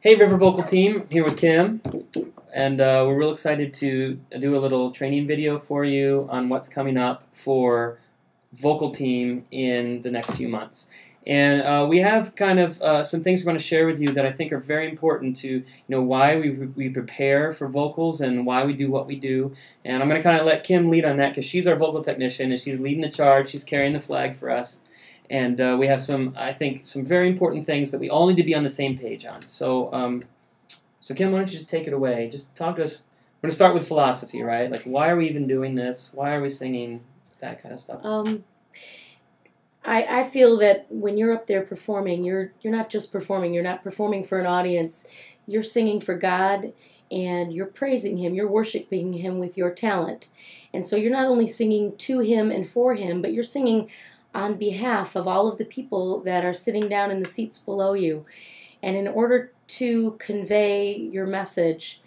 Hey, River Vocal Team, here with Kim, and we're real excited to do a little training video for you on what's coming up for Vocal Team in the next few months. And we have kind of some things we're going to share with you that I think are very important to why we prepare for vocals and why we do what we do. And I'm going to kind of let Kim lead on that because she's our vocal technician and she's leading the charge. She's carrying the flag for us. And we have I think, some very important things that we all need to be on the same page on. So, so Kim, why don't you just take it away? Just talk to us. We're going to start with philosophy, right? Like, why are we even doing this? Why are we singing? That kind of stuff. I feel that when you're up there performing, you're not just performing. You're not performing for an audience. You're singing for God, and you're praising Him. You're worshiping Him with your talent. And so you're not only singing to Him and for Him, but you're singing on behalf of all of the people that are sitting down in the seats below you. And in order to convey your message,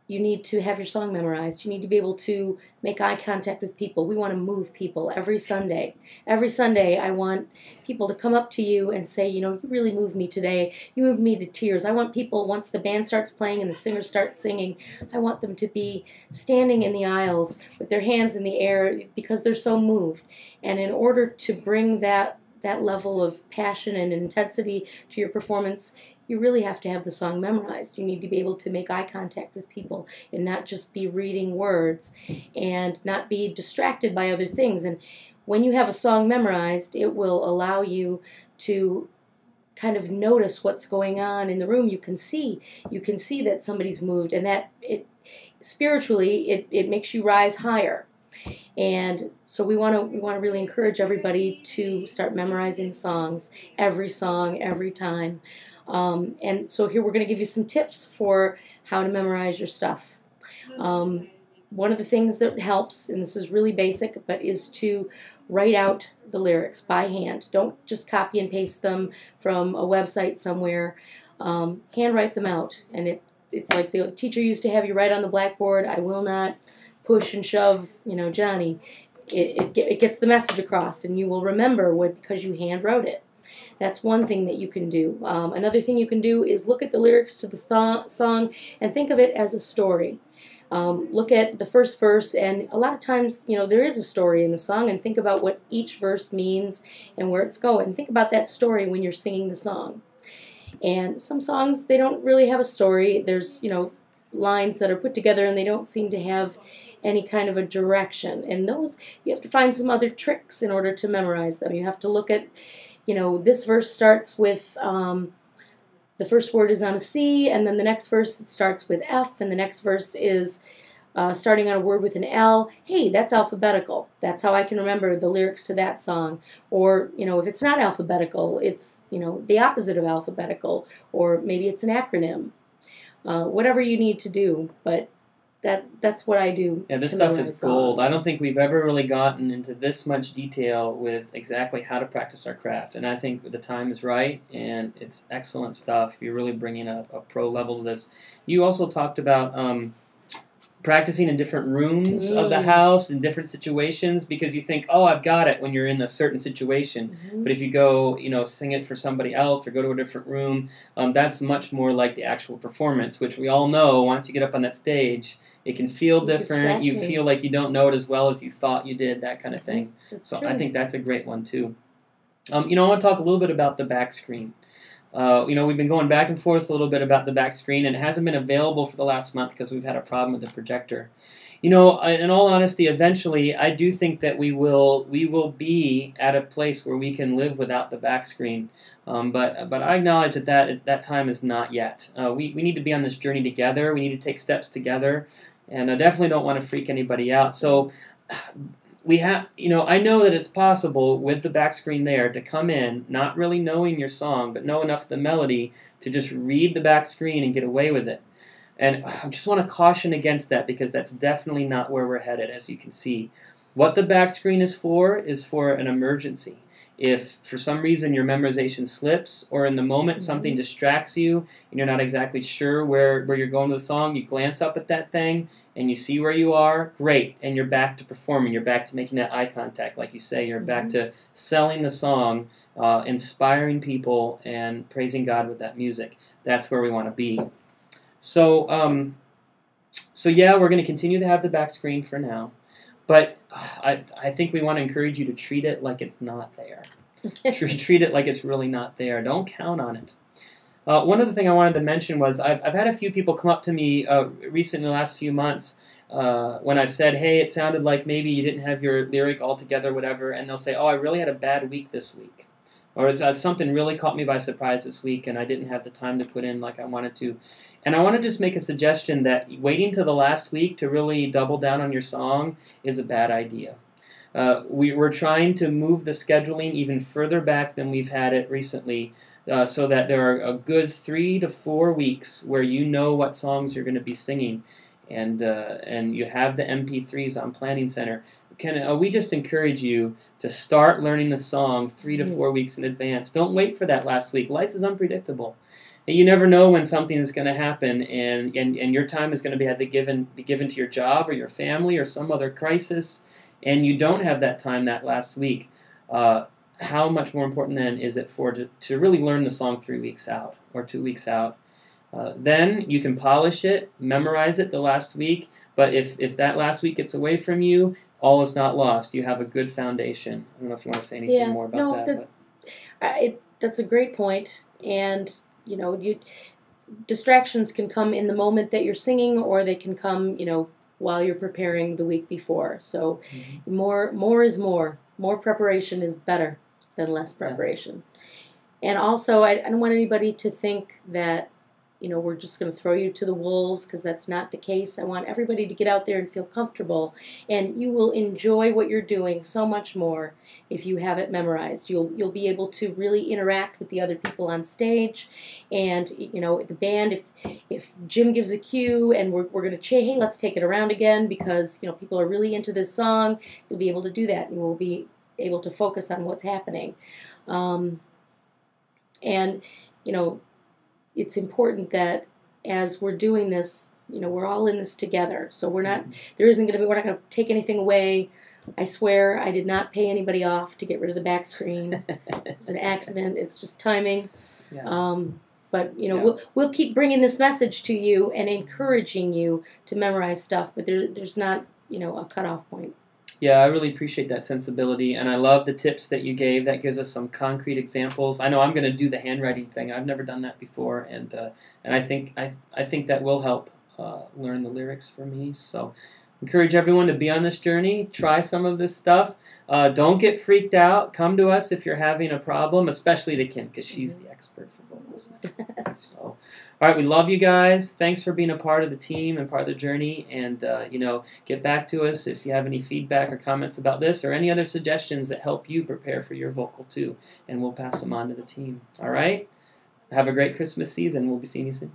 you need to have your song memorized. You need to be able to make eye contact with people. We want to move people every Sunday. Every Sunday, I want people to come up to you and say, you really moved me today. You moved me to tears. I want people, once the band starts playing and the singers start singing, I want them to be standing in the aisles with their hands in the air because they're so moved. And in order to bring that level of passion and intensity to your performance, you really have to have the song memorized. You need to be able to make eye contact with people and not just be reading words and not be distracted by other things. And when you have a song memorized, it will allow you to kind of notice what's going on in the room. You can see that somebody's moved, and that spiritually it makes you rise higher. And so we want to really encourage everybody to start memorizing songs, every song, every time. And so here we're going to give you some tips for how to memorize your stuff. One of the things that helps, and this is really basic, but is to write out the lyrics by hand. Don't just copy and paste them from a website somewhere. Handwrite them out. And it's like the teacher used to have you write on the blackboard, I will not push and shove, Johnny. It gets the message across, and you will remember because you hand wrote it. That's one thing that you can do. Another thing you can do is look at the lyrics to the song and think of it as a story. Look at the first verse, and a lot of times, there is a story in the song, and think about what each verse means and where it's going. Think about that story when you're singing the song. And some songs, they don't really have a story. There's, lines that are put together, and they don't seem to have any kind of a direction. And those, you have to find some other tricks in order to memorize them. You have to look at, this verse starts with, the first word is on a C, and then the next verse starts with F, and the next verse is starting on a word with an L. Hey, that's alphabetical. That's how I can remember the lyrics to that song. Or, if it's not alphabetical, it's, the opposite of alphabetical, or maybe it's an acronym. Whatever you need to do, but that's what I do. Yeah, this stuff is gold. I don't think we've ever really gotten into this much detail with exactly how to practice our craft, and I think the time is right, and it's excellent stuff. You're really bringing a pro level to this. You also talked about practicing in different rooms of the house in different situations because you think, oh, I've got it when you're in a certain situation. But if you go, sing it for somebody else or go to a different room, that's much more like the actual performance, which we all know once you get up on that stage, it can feel different. You feel like you don't know it as well as you thought you did, that kind of thing. So I think that's a great one, too. I want to talk a little bit about the back screen. We've been going back and forth a little bit about the back screen, and it hasn't been available for the last month because we've had a problem with the projector. In all honesty, eventually, I do think that we will be at a place where we can live without the back screen. But I acknowledge that time is not yet. We need to be on this journey together. We need to take steps together, and I definitely don't want to freak anybody out. So we have, I know that it's possible with the back screen there to come in, not really knowing your song, but know enough of the melody to just read the back screen and get away with it. And I just want to caution against that because that's definitely not where we're headed, as you can see. What the back screen is for an emergency. If for some reason your memorization slips or in the moment something distracts you and you're not exactly sure where you're going with the song, you glance up at that thing and you see where you are, great, and you're back to performing. You're back to making that eye contact, like you say. You're back to selling the song inspiring people and praising God with that music. That's where we want to be. So, yeah, we're going to continue to have the back screen for now. But I think we want to encourage you to treat it like it's not there. Treat it like it's really not there. Don't count on it. One other thing I wanted to mention was I've had a few people come up to me recently in the last few months when I've said, hey, it sounded like maybe you didn't have your lyric all together, whatever, and they'll say, oh, I really had a bad week this week. Or something really caught me by surprise this week and I didn't have the time to put in like I wanted to. And I want to just make a suggestion that waiting till the last week to really double down on your song is a bad idea. We're trying to move the scheduling even further back than we've had it recently so that there are a good 3 to 4 weeks where you know what songs you're going to be singing and you have the MP3s on Planning Center. We just encourage you to start learning the song 3 to 4 weeks in advance. Don't wait for that last week. Life is unpredictable. And you never know when something is going to happen, and your time is going to be given to your job or your family or some other crisis, and you don't have that time that last week. How much more important then is it to really learn the song 3 weeks out or 2 weeks out? Then you can polish it, memorize it the last week, but if that last week gets away from you, all is not lost. You have a good foundation. I don't know if you want to say anything more about that. That's a great point. And, distractions can come in the moment that you're singing, or they can come, while you're preparing the week before. So more is more. More preparation is better than less preparation. Yeah. And also, I don't want anybody to think that, we're just going to throw you to the wolves, because that's not the case. I want everybody to get out there and feel comfortable, and you will enjoy what you're doing so much more if you have it memorized. You'll be able to really interact with the other people on stage, and the band. If Jim gives a cue and we're going to say, hey, let's take it around again, because people are really into this song, you'll be able to do that, and we'll be able to focus on what's happening, and it's important that as we're doing this, we're all in this together. So we're not going to take anything away. I swear I did not pay anybody off to get rid of the back screen. It was an accident. It's just timing. Yeah. But we'll keep bringing this message to you and encouraging you to memorize stuff. But there's not a cutoff point. Yeah, I really appreciate that sensibility, and I love the tips that you gave. That gives us some concrete examples. I know I'm going to do the handwriting thing. I've never done that before, and I think that will help learn the lyrics for me. So, encourage everyone to be on this journey. Try some of this stuff. Don't get freaked out. Come to us if you're having a problem, especially to Kim, because she's the expert for vocals. So, all right, we love you guys. Thanks for being a part of the team and part of the journey. And get back to us if you have any feedback or comments about this or any other suggestions that help you prepare for your vocal too, and we'll pass them on to the team. All right. Have a great Christmas season. We'll be seeing you soon.